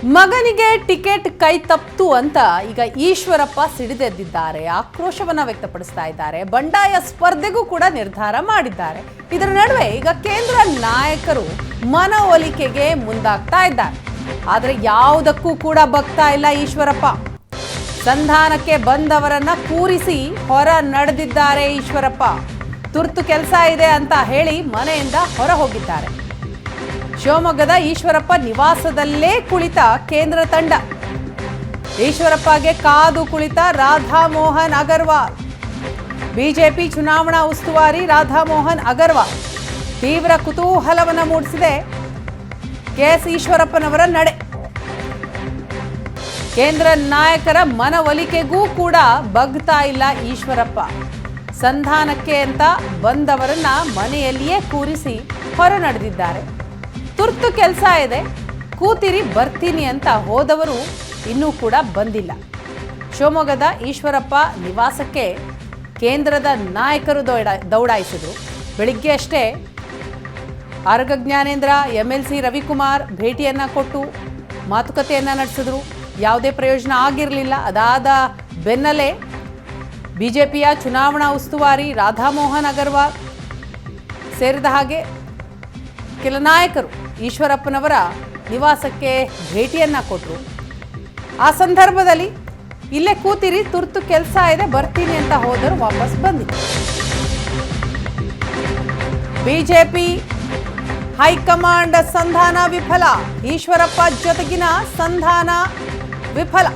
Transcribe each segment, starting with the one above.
ಮಗನಿಗೆ ಟಿಕೆಟ್ ಕೈ ತಪ್ಪಿತು ಅಂತ ಈಗ ಈಶ್ವರಪ್ಪ ಸಿಡಿದೆದ್ದಿದ್ದಾರೆ, ಆಕ್ರೋಶವನ್ನ ವ್ಯಕ್ತಪಡಿಸ್ತಾ ಇದ್ದಾರೆ. ಬಂಡಾಯ ಸ್ಪರ್ಧೆಗೂ ಕೂಡ ನಿರ್ಧಾರ ಮಾಡಿದ್ದಾರೆ. ಇದರ ನಡುವೆ ಈಗ ಕೇಂದ್ರ ನಾಯಕರು ಮನವೊಲಿಕೆಗೆ ಮುಂದಾಗ್ತಾ ಇದ್ದಾರೆ. ಆದರೆ ಯಾವುದಕ್ಕೂ ಕೂಡ ಬಗ್ತಾ ಇಲ್ಲ ಈಶ್ವರಪ್ಪ. ಸಂಧಾನಕ್ಕೆ ಬಂದವರನ್ನ ಕೂರಿಸಿ ಹೊರ ನಡೆದಿದ್ದಾರೆ ಈಶ್ವರಪ್ಪ. ತುರ್ತು ಕೆಲಸ ಇದೆ ಅಂತ ಹೇಳಿ ಮನೆಯಿಂದ ಹೊರ ಹೋಗಿದ್ದಾರೆ. ಶಿವಮೊಗ್ಗದ ಈಶ್ವರಪ್ಪ ನಿವಾಸದಲ್ಲೇ ಕುಳಿತ ಕೇಂದ್ರ ತಂಡ. ಈಶ್ವರಪ್ಪಗೆ ಕಾದು ಕುಳಿತ ರಾಧಾ ಮೋಹನ್ ಅಗರ್ವಾಲ್. ಬಿಜೆಪಿ ಚುನಾವಣಾ ಉಸ್ತುವಾರಿ ರಾಧಾ ಮೋಹನ್ ಅಗರ್ವಾಲ್ ತೀವ್ರ ಕುತೂಹಲವನ್ನು ಮೂಡಿಸಿದೆ ಕೆಎಸ್ ಈಶ್ವರಪ್ಪನವರ ನಡೆ. ಕೇಂದ್ರ ನಾಯಕರ ಮನವೊಲಿಕೆಗೂ ಕೂಡ ಬಗ್ತಾ ಇಲ್ಲ ಈಶ್ವರಪ್ಪ. ಸಂಧಾನಕ್ಕೆ ಅಂತ ಬಂದವರನ್ನ ಮನೆಯಲ್ಲಿಯೇ ಕೂರಿಸಿ ಹೊರ ನಡೆದಿದ್ದಾರೆ. ತುರ್ತು ಕೆಲಸ ಇದೆ, ಕೂತಿರಿ ಬರ್ತೀನಿ ಅಂತ ಹೋದವರು ಇನ್ನೂ ಕೂಡ ಬಂದಿಲ್ಲ. ಶಿವಮೊಗ್ಗದ ಈಶ್ವರಪ್ಪ ನಿವಾಸಕ್ಕೆ ಕೇಂದ್ರದ ನಾಯಕರು ದೌಡಾಯಿಸಿದರು. ಬೆಳಿಗ್ಗೆ ಅಷ್ಟೇ ಆರಗ ಜ್ಞಾನೇಂದ್ರ, MLC ರವಿಕುಮಾರ್ ಭೇಟಿಯನ್ನು ಕೊಟ್ಟು ಮಾತುಕತೆಯನ್ನು ನಡೆಸಿದ್ರು. ಯಾವುದೇ ಪ್ರಯೋಜನ ಆಗಿರಲಿಲ್ಲ. ಅದಾದ ಬೆನ್ನಲ್ಲೇ ಬಿಜೆಪಿಯ ಚುನಾವಣಾ ಉಸ್ತುವಾರಿ ರಾಧಾ ಮೋಹನ್ ಅಗರ್ವಾಲ್ ಸೇರಿದ ಹಾಗೆ ಕೆಲ ನಾಯಕರು ಈಶ್ವರಪ್ಪನವರ ನಿವಾಸಕ್ಕೆ ಭೇಟಿಯನ್ನ ಕೊಟ್ಟರು. ಆ ಸಂದರ್ಭದಲ್ಲಿ ಇಲ್ಲೇ ಕೂತಿರಿ, ತುರ್ತು ಕೆಲಸ ಇದೆ, ಬರ್ತೀನಿ ಅಂತ ಹೋದರು, ವಾಪಸ್ ಬಂದಿದ್ರು. ಬಿಜೆಪಿ ಹೈಕಮಾಂಡ್ ಸಂಧಾನ ವಿಫಲ. ಈಶ್ವರಪ್ಪ ಜೊತೆಗಿನ ಸಂಧಾನ ವಿಫಲ.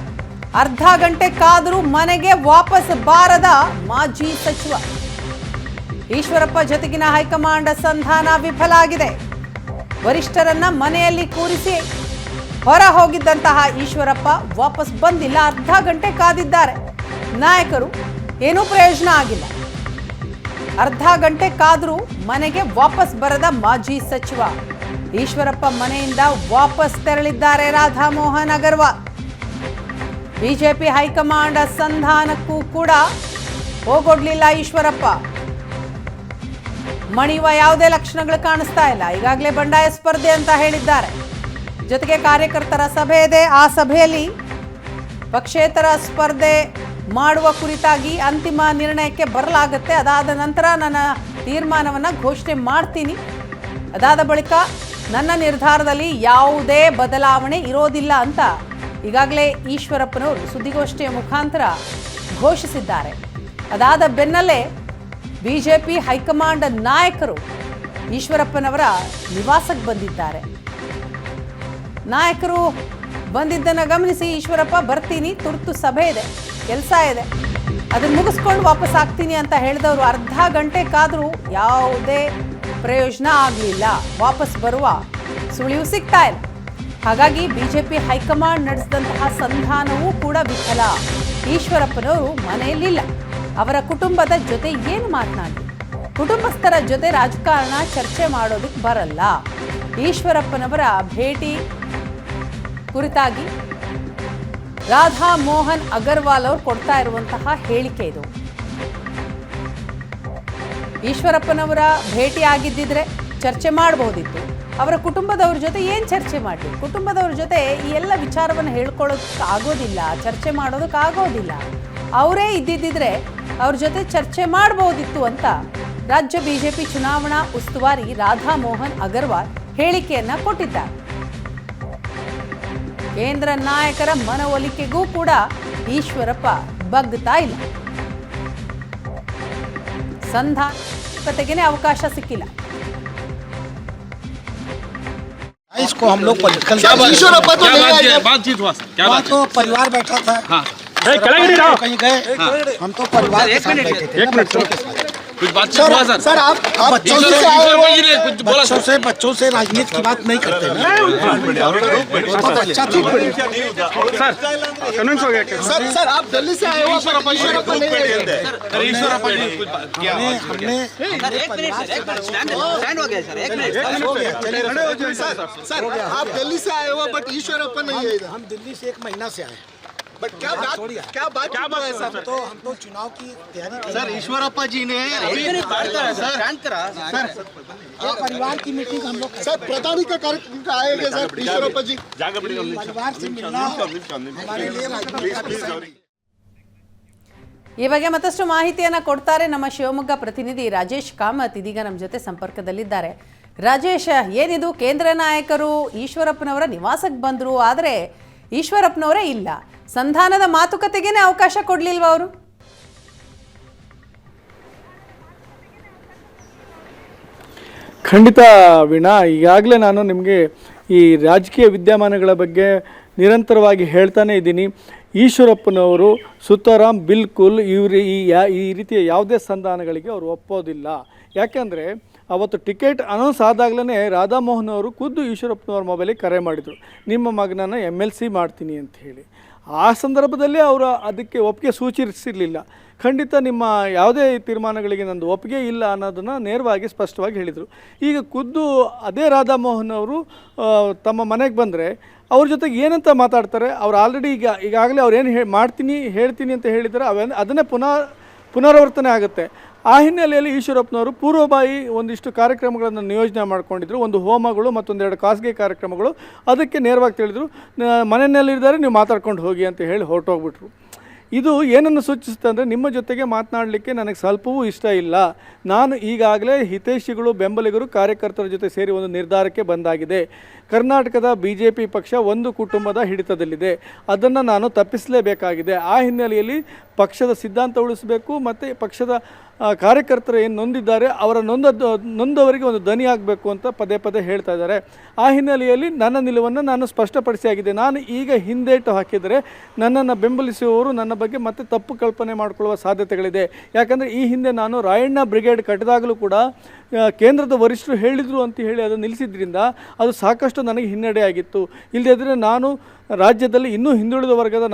ಅರ್ಧ ಗಂಟೆ ಕಾದರೂ ಮನೆಗೆ ವಾಪಸ್ ಬಾರದ ಮಾಜಿ ಸಚಿವ. ಈಶ್ವರಪ್ಪ ಜೊತೆಗಿನ ಹೈಕಮಾಂಡ್ ಸಂಧಾನ ವಿಫಲ ಆಗಿದೆ. ವರಿಷ್ಠರನ್ನ ಮನೆಯಲ್ಲಿ ಕೂರಿಸಿ ಹೊರ ಹೋಗಿದ್ದಂತಹ ಈಶ್ವರಪ್ಪ ವಾಪಸ್ ಬಂದಿಲ್ಲ. ಅರ್ಧ ಗಂಟೆ ಕಾದಿದ್ದಾರೆ ನಾಯಕರು, ಏನೂ ಪ್ರಯೋಜನ ಆಗಿಲ್ಲ. ಅರ್ಧ ಗಂಟೆ ಕಾದರೂ ಮನೆಗೆ ವಾಪಸ್ ಬರದ ಮಾಜಿ ಸಚಿವ. ಈಶ್ವರಪ್ಪ ಮನೆಯಿಂದ ವಾಪಸ್ ತೆರಳಿದ್ದಾರೆ ರಾಧಾ ಮೋಹನ್ ಅಗರ್ವಾಲ್. ಬಿಜೆಪಿ ಹೈಕಮಾಂಡ್ ಸಂಧಾನಕ್ಕೂ ಕೂಡ ಹೋಗೊಡ್ಲಿಲ್ಲ ಈಶ್ವರಪ್ಪ. ಮಣಿಯುವ ಯಾವುದೇ ಲಕ್ಷಣಗಳು ಕಾಣಿಸ್ತಾ ಇಲ್ಲ. ಈಗಾಗಲೇ ಬಂಡಾಯ ಸ್ಪರ್ಧೆ ಅಂತ ಹೇಳಿದ್ದಾರೆ. ಜೊತೆಗೆ ಕಾರ್ಯಕರ್ತರ ಸಭೆ ಇದೆ. ಆ ಸಭೆಯಲ್ಲಿ ಪಕ್ಷೇತರ ಸ್ಪರ್ಧೆ ಮಾಡುವ ಕುರಿತಾಗಿ ಅಂತಿಮ ನಿರ್ಣಯಕ್ಕೆ ಬರಲಾಗುತ್ತೆ. ಅದಾದ ನಂತರ ನನ್ನ ತೀರ್ಮಾನವನ್ನು ಘೋಷಣೆ ಮಾಡ್ತೀನಿ. ಅದಾದ ಬಳಿಕ ನನ್ನ ನಿರ್ಧಾರದಲ್ಲಿ ಯಾವುದೇ ಬದಲಾವಣೆ ಇರೋದಿಲ್ಲ ಅಂತ ಈಗಾಗಲೇ ಈಶ್ವರಪ್ಪನವರು ಸುದ್ದಿಗೋಷ್ಠಿಯ ಮುಖಾಂತರ ಘೋಷಿಸಿದ್ದಾರೆ. ಅದಾದ ಬೆನ್ನಲ್ಲೇ ಬಿಜೆಪಿ ಹೈಕಮಾಂಡ್ ನಾಯಕರು ಈಶ್ವರಪ್ಪನವರ ನಿವಾಸಕ್ಕೆ ಬಂದಿದ್ದಾರೆ. ನಾಯಕರು ಬಂದಿದ್ದನ್ನು ಗಮನಿಸಿ ಈಶ್ವರಪ್ಪ ಬರ್ತೀನಿ, ತುರ್ತು ಸಭೆ ಇದೆ, ಕೆಲಸ ಇದೆ, ಅದನ್ನು ಮುಗಿಸ್ಕೊಂಡು ವಾಪಸ್ ಆಗ್ತೀನಿ ಅಂತ ಹೇಳಿದವರು ಅರ್ಧ ಗಂಟೆ ಕಾದರೂ ಯಾವುದೇ ಪ್ರಯೋಜನ ಆಗಲಿಲ್ಲ. ವಾಪಸ್ ಬರುವ ಸುಳಿವು ಸಿಗ್ತಾ ಇಲ್ಲ. ಹಾಗಾಗಿ ಬಿಜೆಪಿ ಹೈಕಮಾಂಡ್ ನಡೆಸಿದಂತಹ ಸಂಧಾನವೂ ಕೂಡ ವಿಫಲ. ಈಶ್ವರಪ್ಪನವರು ಮನೆಯಲ್ಲಿಲ್ಲ. ಅವರ ಕುಟುಂಬದ ಜೊತೆ ಏನು ಮಾತನಾಡಿ, ಕುಟುಂಬಸ್ಥರ ಜೊತೆ ರಾಜಕಾರಣ ಚರ್ಚೆ ಮಾಡೋದಕ್ಕೆ ಬರಲ್ಲ. ಈಶ್ವರಪ್ಪನವರ ಭೇಟಿ ಕುರಿತಾಗಿ ರಾಧಾ ಮೋಹನ್ ಅಗರ್ವಾಲ್ ಅವರು ಕೊಡ್ತಾ ಇರುವಂತಹ ಹೇಳಿಕೆ ಇದು. ಈಶ್ವರಪ್ಪನವರ ಭೇಟಿ ಆಗಿದ್ದಿದ್ರೆ ಚರ್ಚೆ ಮಾಡಬಹುದಿತ್ತು. ಅವರ ಕುಟುಂಬದವ್ರ ಜೊತೆ ಏನು ಚರ್ಚೆ ಮಾಡಲಿ? ಕುಟುಂಬದವ್ರ ಜೊತೆ ಈ ಎಲ್ಲ ವಿಚಾರವನ್ನು ಹೇಳ್ಕೊಳ್ಳೋದಕ್ಕೆ ಆಗೋದಿಲ್ಲ, ಚರ್ಚೆ ಮಾಡೋದಕ್ಕೆ ಆಗೋದಿಲ್ಲ. ಅವರೇ ಇದ್ದಿದ್ದರೆ ಅವ್ರ ಜೊತೆ ಚರ್ಚೆ ಮಾಡಬಹುದಿತ್ತು ಅಂತ ರಾಜ್ಯ ಬಿಜೆಪಿ ಚುನಾವಣಾ ಉಸ್ತುವಾರಿ ರಾಧಾ ಮೋಹನ್ ಅಗರ್ವಾಲ್ ಹೇಳಿಕೆಯನ್ನ ಕೊಟ್ಟಿದ್ದಾರೆ. ಕೇಂದ್ರ ನಾಯಕರ ಮನವೊಲಿಕೆಗೂ ಕೂಡ ಈಶ್ವರಪ್ಪ ಬಗ್ತಾ ಇಲ್ಲ. ಸಂಧಾನತೆಗೆ ಅವಕಾಶ ಸಿಕ್ಕಿಲ್ಲ. इसको हम लोग पॉलिटिकल बातचीत हुआ सर, क्या बात तो परिवार बैठा था। हाँ कहीं गए। हम तो परिवार के साथ बैठे थे। कुछ बातचीत हुआ सर? सर आप बच्चों से राजनीति की बात नहीं करते ना। सर आप दिल्ली से आए हो। सर आप दिल्ली से आए हो बट ईश्वरप्पा नहीं है इधर। हम दिल्ली से 1 महीना से आए। बट क्या बात हुआ है सर? हम तो चुनाव की तैयारी कर सर ईश्वरप्पा जी ने परिवार की मीटिंग हम लोग सर प्रधानी का कार्यक्रम आएंगे सर ईश्वरप्पा जी परिवार से मिलना हमारे लिए ಈ ಬಗ್ಗೆ ಮತ್ತಷ್ಟು ಮಾಹಿತಿಯನ್ನು ಕೊಡ್ತಾರೆ ನಮ್ಮ ಶಿವಮೊಗ್ಗ ಪ್ರತಿನಿಧಿ ರಾಜೇಶ್ ಕಾಮತ್ ಇದೀಗ ನಮ್ಮ ಜೊತೆ ಸಂಪರ್ಕದಲ್ಲಿದ್ದಾರೆ. ರಾಜೇಶ್, ಏನಿದು ಕೇಂದ್ರ ನಾಯಕರು ಈಶ್ವರಪ್ಪನವರ ನಿವಾಸಕ್ಕೆ ಬಂದರು, ಆದರೆ ಈಶ್ವರಪ್ಪನವರೇ ಇಲ್ಲ, ಸಂಧಾನದ ಮಾತುಕತೆಗೇನೆ ಅವಕಾಶ ಕೊಡಲಿಲ್ವ ಅವರು? ಖಂಡಿತ ವೀಣಾ, ಈಗಾಗಲೇ ನಾನು ನಿಮಗೆ ಈ ರಾಜಕೀಯ ವಿದ್ಯಮಾನಗಳ ಬಗ್ಗೆ ನಿರಂತರವಾಗಿ ಹೇಳ್ತಾನೆ ಇದ್ದೀನಿ. ಈಶ್ವರಪ್ಪನವರು ಸುತಾರಾಮ್ ಬಿಲ್ಕುಲ್ ಈ ರೀತಿಯ ಯಾವುದೇ ಸಂಧಾನಗಳಿಗೆ ಅವರು ಒಪ್ಪೋದಿಲ್ಲ. ಯಾಕೆಂದರೆ ಅವತ್ತು ಟಿಕೆಟ್ ಅನೌನ್ಸ್ ಆದಾಗಲೇ ರಾಧಾಮೋಹನ್ ಅವರು ಖುದ್ದು ಈಶ್ವರಪ್ಪನವ್ರ ಮೊಬೈಲಿಗೆ ಕರೆ ಮಾಡಿದರು, ನಿಮ್ಮ ಮಗನನ್ನು MLC ಮಾಡ್ತೀನಿ ಅಂತ ಹೇಳಿ. ಆ ಸಂದರ್ಭದಲ್ಲಿ ಅವರು ಅದಕ್ಕೆ ಒಪ್ಪಿಗೆ ಸೂಚಿಸಿರಲಿಲ್ಲ. ಖಂಡಿತ ನಿಮ್ಮ ಯಾವುದೇ ತೀರ್ಮಾನಗಳಿಗೆ ನಂದು ಒಪ್ಪಿಗೆ ಇಲ್ಲ ಅನ್ನೋದನ್ನು ನೇರವಾಗಿ ಸ್ಪಷ್ಟವಾಗಿ ಹೇಳಿದರು. ಈಗ ಖುದ್ದು ಅದೇ ರಾಧಾಮೋಹನ್ ಅವರು ತಮ್ಮ ಮನೆಗೆ ಬಂದರೆ ಅವ್ರ ಜೊತೆಗೆ ಏನಂತ ಮಾತಾಡ್ತಾರೆ, ಅವ್ರು ಆಲ್ರೆಡಿ ಈಗಾಗಲೇ ಅವ್ರು ಏನು ಹೇಳ್ತೀನಿ ಅಂತ ಹೇಳಿದ್ದಾರೆ, ಅದನ್ನೇ ಪುನರಾವರ್ತನೆ ಆಗುತ್ತೆ. ಆ ಹಿನ್ನೆಲೆಯಲ್ಲಿ ಈಶ್ವರಪ್ಪನವರು ಪೂರ್ವಭಾವಿ ಒಂದಿಷ್ಟು ಕಾರ್ಯಕ್ರಮಗಳನ್ನು ನಿಯೋಜನೆ ಮಾಡ್ಕೊಂಡಿದ್ರು, ಒಂದು ಹೋಮಗಳು ಮತ್ತೊಂದೆರಡು ಖಾಸಗಿ ಕಾರ್ಯಕ್ರಮಗಳು. ಅದಕ್ಕೆ ನೇರವಾಗಿ ತಿಳಿದ್ರು, ಮನೆಯಲ್ಲಿದ್ದಾರೆ, ನೀವು ಮಾತಾಡ್ಕೊಂಡು ಹೋಗಿ ಅಂತ ಹೇಳಿ ಹೊರಟೋಗ್ಬಿಟ್ರು. ಇದು ಏನನ್ನು ಸೂಚಿಸುತ್ತೆ ಅಂದರೆ, ನಿಮ್ಮ ಜೊತೆಗೆ ಮಾತನಾಡಲಿಕ್ಕೆ ನನಗೆ ಸ್ವಲ್ಪವೂ ಇಷ್ಟ ಇಲ್ಲ, ನಾನು ಈಗಾಗಲೇ ಹಿತೈಷಿಗಳು, ಬೆಂಬಲಿಗರು, ಕಾರ್ಯಕರ್ತರ ಜೊತೆ ಸೇರಿ ಒಂದು ನಿರ್ಧಾರಕ್ಕೆ ಬಂದಾಗಿದೆ. ಕರ್ನಾಟಕದ BJP ಪಕ್ಷ ಒಂದು ಕುಟುಂಬದ ಹಿಡಿತದಲ್ಲಿದೆ, ಅದನ್ನು ನಾನು ತಪ್ಪಿಸಲೇಬೇಕಾಗಿದೆ. ಆ ಹಿನ್ನೆಲೆಯಲ್ಲಿ ಪಕ್ಷದ ಸಿದ್ಧಾಂತ ಉಳಿಸಬೇಕು ಮತ್ತು ಪಕ್ಷದ ಕಾರ್ಯಕರ್ತರು ಏನು ನೊಂದಿದ್ದಾರೆ ಅವರ ನೊಂದವರಿಗೆ ಒಂದು ದನಿ ಆಗಬೇಕು ಅಂತ ಪದೇ ಪದೇ ಹೇಳ್ತಾ ಇದ್ದಾರೆ. ಆ ಹಿನ್ನೆಲೆಯಲ್ಲಿ ನನ್ನ ನಿಲುವನ್ನು ನಾನು ಸ್ಪಷ್ಟಪಡಿಸಿಯಾಗಿದೆ. ನಾನು ಈಗ ಹಿಂದೇಟು ಹಾಕಿದರೆ ನನ್ನನ್ನು ಬೆಂಬಲಿಸುವವರು ನನ್ನ ಬಗ್ಗೆ ಮತ್ತೆ ತಪ್ಪು ಕಲ್ಪನೆ ಮಾಡಿಕೊಳ್ಳುವ ಸಾಧ್ಯತೆಗಳಿದೆ. ಯಾಕಂದರೆ ಈ ಹಿಂದೆ ನಾನು ರಾಯಣ್ಣ ಬ್ರಿಗೇಡ್ ಕಟ್ಟಿದಾಗಲೂ ಕೂಡ ಕೇಂದ್ರದ ವರಿಷ್ಠರು ಹೇಳಿದರು ಅಂತ ಹೇಳಿ ಅದು ನಿಲ್ಲಿಸಿದ್ರಿಂದ ಅದು ಸಾಕಷ್ಟು ನನಗೆ ಹಿನ್ನಡೆಯಾಗಿತ್ತು. ಇಲ್ಲದಿದ್ದರೆ ನಾನು ರಾಜ್ಯದಲ್ಲಿ ಇನ್ನೂ ಹಿಂದುಳಿದ ವರ್ಗದ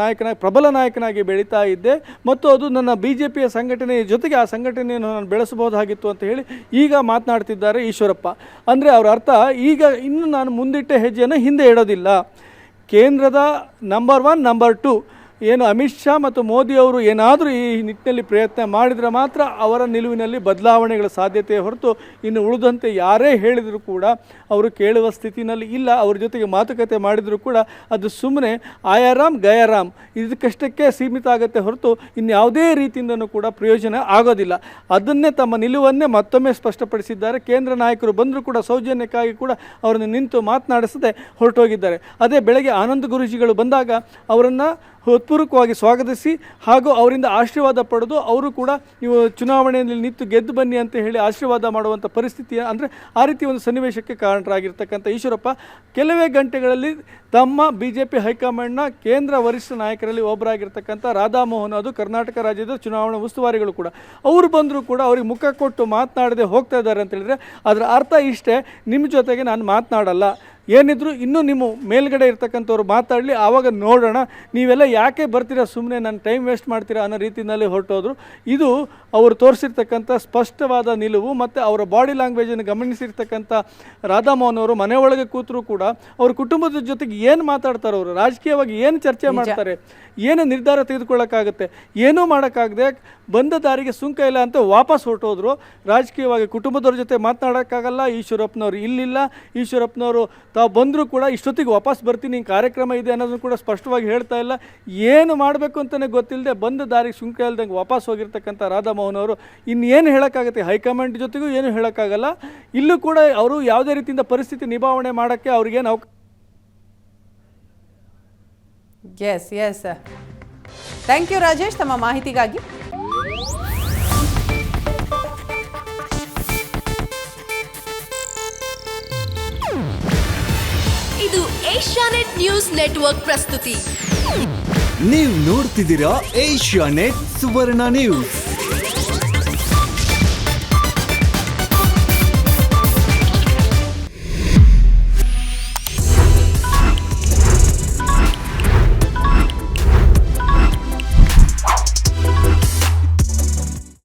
ಪ್ರಬಲ ನಾಯಕನಾಗಿ ಬೆಳೀತಾ ಇದ್ದೆ ಮತ್ತು ಅದು ನನ್ನ BJPಯ ಸಂಘಟನೆಯ ಜೊತೆಗೆ ಆ ಸಂಘಟನೆಯನ್ನು ನಾನು ಬೆಳೆಸಬಹುದಾಗಿತ್ತು ಅಂತ ಹೇಳಿ ಈಗ ಮಾತನಾಡ್ತಿದ್ದಾರೆ ಈಶ್ವರಪ್ಪ. ಅಂದರೆ ಅವರ ಅರ್ಥ, ಈಗ ಇನ್ನು ನಾನು ಮುಂದಿಟ್ಟ ಹೆಜ್ಜೆಯನ್ನು ಹಿಂದೆ ಇಡೋದಿಲ್ಲ. ಕೇಂದ್ರದ ನಂಬರ್ 1 ನಂಬರ್ 2 ಏನು ಅಮಿತ್ ಶಾ ಮತ್ತು ಮೋದಿ ಅವರು ಏನಾದರೂ ಈ ನಿಟ್ಟಿನಲ್ಲಿ ಪ್ರಯತ್ನ ಮಾಡಿದರೆ ಮಾತ್ರ ಅವರ ನಿಲುವಿನಲ್ಲಿ ಬದಲಾವಣೆಗಳ ಸಾಧ್ಯತೆ ಹೊರತು ಇನ್ನು ಉಳಿದಂತೆ ಯಾರೇ ಹೇಳಿದರೂ ಕೂಡ ಅವರು ಕೇಳುವ ಸ್ಥಿತಿನಲ್ಲಿ ಇಲ್ಲ. ಅವ್ರ ಜೊತೆಗೆ ಮಾತುಕತೆ ಮಾಡಿದರೂ ಕೂಡ ಅದು ಸುಮ್ಮನೆ ಆಯಾರಾಮ್ ಗಯಾರಾಮ್ ಇದಕ್ಕಷ್ಟಕ್ಕೆ ಸೀಮಿತ ಆಗುತ್ತೆ ಹೊರತು ಇನ್ಯಾವುದೇ ರೀತಿಯಿಂದನೂ ಕೂಡ ಪ್ರಯೋಜನ ಆಗೋದಿಲ್ಲ. ಅದನ್ನೇ ತಮ್ಮ ನಿಲುವನ್ನೇ ಮತ್ತೊಮ್ಮೆ ಸ್ಪಷ್ಟಪಡಿಸಿದ್ದಾರೆ. ಕೇಂದ್ರ ನಾಯಕರು ಬಂದರೂ ಕೂಡ ಸೌಜನ್ಯಕ್ಕಾಗಿ ಕೂಡ ಅವರನ್ನು ನಿಂತು ಮಾತನಾಡಿಸದೆ ಹೊರಟೋಗಿದ್ದಾರೆ. ಅದೇ ಬೆಳಗ್ಗೆ ಆನಂದ್ ಗುರೂಜಿಗಳು ಬಂದಾಗ ಅವರನ್ನು ಹೃತ್ಪೂರ್ವಕವಾಗಿ ಸ್ವಾಗತಿಸಿ ಹಾಗೂ ಅವರಿಂದ ಆಶೀರ್ವಾದ ಪಡೆದು ಅವರು ಕೂಡ ನೀವು ಚುನಾವಣೆಯಲ್ಲಿ ನಿಂತು ಗೆದ್ದು ಬನ್ನಿ ಅಂತ ಹೇಳಿ ಆಶೀರ್ವಾದ ಮಾಡುವಂಥ ಪರಿಸ್ಥಿತಿ, ಅಂದರೆ ಆ ರೀತಿ ಒಂದು ಸನ್ನಿವೇಶಕ್ಕೆ ಕಾರಣರಾಗಿರ್ತಕ್ಕಂಥ ಈಶ್ವರಪ್ಪ ಕೆಲವೇ ಗಂಟೆಗಳಲ್ಲಿ ತಮ್ಮ BJP ಹೈಕಮಾಂಡ್ನ ಕೇಂದ್ರ ವರಿಷ್ಠ ನಾಯಕರಲ್ಲಿ ಒಬ್ಬರಾಗಿರ್ತಕ್ಕಂಥ ರಾಧಾಮೋಹನ್, ಅದು ಕರ್ನಾಟಕ ರಾಜ್ಯದ ಚುನಾವಣಾ ಉಸ್ತುವಾರಿಗಳು ಕೂಡ, ಅವರು ಬಂದರೂ ಕೂಡ ಅವ್ರಿಗೆ ಮುಖ ಕೊಟ್ಟು ಮಾತನಾಡದೆ ಹೋಗ್ತಾ ಇದ್ದಾರೆ ಅಂತ ಹೇಳಿದರೆ ಅದರ ಅರ್ಥ ಇಷ್ಟೇ, ನಿಮ್ಮ ಜೊತೆಗೆ ನಾನು ಮಾತನಾಡಲ್ಲ, ಏನಿದ್ರು ಇನ್ನೂ ನಿಮ್ಮ ಮೇಲ್ಗಡೆ ಇರ್ತಕ್ಕಂಥವ್ರು ಮಾತಾಡಲಿ, ಆವಾಗ ನೋಡೋಣ, ನೀವೆಲ್ಲ ಯಾಕೆ ಬರ್ತೀರಾ, ಸುಮ್ಮನೆ ನನ್ನ ಟೈಮ್ ವೇಸ್ಟ್ ಮಾಡ್ತೀರಾ ಅನ್ನೋ ರೀತಿಯಲ್ಲಿ ಹೊರಟೋದ್ರು. ಇದು ಅವರು ತೋರಿಸಿರ್ತಕ್ಕಂಥ ಸ್ಪಷ್ಟವಾದ ನಿಲುವು. ಮತ್ತು ಅವರ ಬಾಡಿ ಲ್ಯಾಂಗ್ವೇಜನ್ನು ಗಮನಿಸಿರ್ತಕ್ಕಂಥ ರಾಧಾಮೋಹನ್ ಅವರು ಮನೆ ಒಳಗೆ ಕೂತರೂ ಕೂಡ ಅವ್ರ ಕುಟುಂಬದ ಜೊತೆಗೆ ಏನು ಮಾತಾಡ್ತಾರೆ, ಅವರು ರಾಜಕೀಯವಾಗಿ ಏನು ಚರ್ಚೆ ಮಾಡ್ತಾರೆ, ಏನು ನಿರ್ಧಾರ ತೆಗೆದುಕೊಳ್ಳೋಕ್ಕಾಗುತ್ತೆ, ಏನೂ ಮಾಡೋಕ್ಕಾಗದೆ ಬಂದ ದಾರಿಗೆ ಸುಂಕ ಇಲ್ಲ ಅಂತ ವಾಪಸ್ ಹೊರಟೋದ್ರು. ರಾಜಕೀಯವಾಗಿ ಕುಟುಂಬದವ್ರ ಜೊತೆ ಮಾತನಾಡೋಕ್ಕಾಗಲ್ಲ, ಈಶ್ವರಪ್ಪನವರು ಇಲ್ಲಿಲ್ಲ, ಈಶ್ವರಪ್ಪನವರು ತಾವು ಬಂದರೂ ಕೂಡ ಇಷ್ಟೊತ್ತಿಗೆ ವಾಪಸ್ ಬರ್ತೀನಿ, ಕಾರ್ಯಕ್ರಮ ಇದೆ ಅನ್ನೋದನ್ನು ಕೂಡ ಸ್ಪಷ್ಟವಾಗಿ ಹೇಳ್ತಾ ಇಲ್ಲ. ಏನು ಮಾಡಬೇಕು ಅಂತಲೇ ಗೊತ್ತಿಲ್ಲದೆ ಬಂದ ದಾರಿಗೆ ಸುಂಕ ಇಲ್ದಂಗೆ ವಾಪಸ್ ಹೋಗಿರ್ತಕ್ಕಂಥ ರಾಧಾಮೋಹನ್ ಅವರು ಇನ್ನೇನು ಹೇಳೋಕ್ಕಾಗುತ್ತೆ, ಹೈಕಮಾಂಡ್ ಜೊತೆಗೂ ಏನು ಹೇಳೋಕ್ಕಾಗಲ್ಲ. ಇಲ್ಲೂ ಕೂಡ ಅವರು ಯಾವುದೇ ರೀತಿಯಿಂದ ಪರಿಸ್ಥಿತಿ ನಿಭಾವಣೆ ಮಾಡೋಕ್ಕೆ ಅವ್ರಿಗೇನು ಎಸ್ ಥ್ಯಾಂಕ್ ಯು ರಾಜೇಶ್ ತಮ್ಮ ಮಾಹಿತಿಗಾಗಿ. ಇದು ಏಷ್ಯಾನೆಟ್ ನ್ಯೂಸ್ ನೆಟ್ವರ್ಕ್ ಪ್ರಸ್ತುತಿ. ನೀವು ನೋಡ್ತಿದ್ದೀರಾ ಏಷ್ಯಾನೆಟ್ ಸುವರ್ಣ ನ್ಯೂಸ್.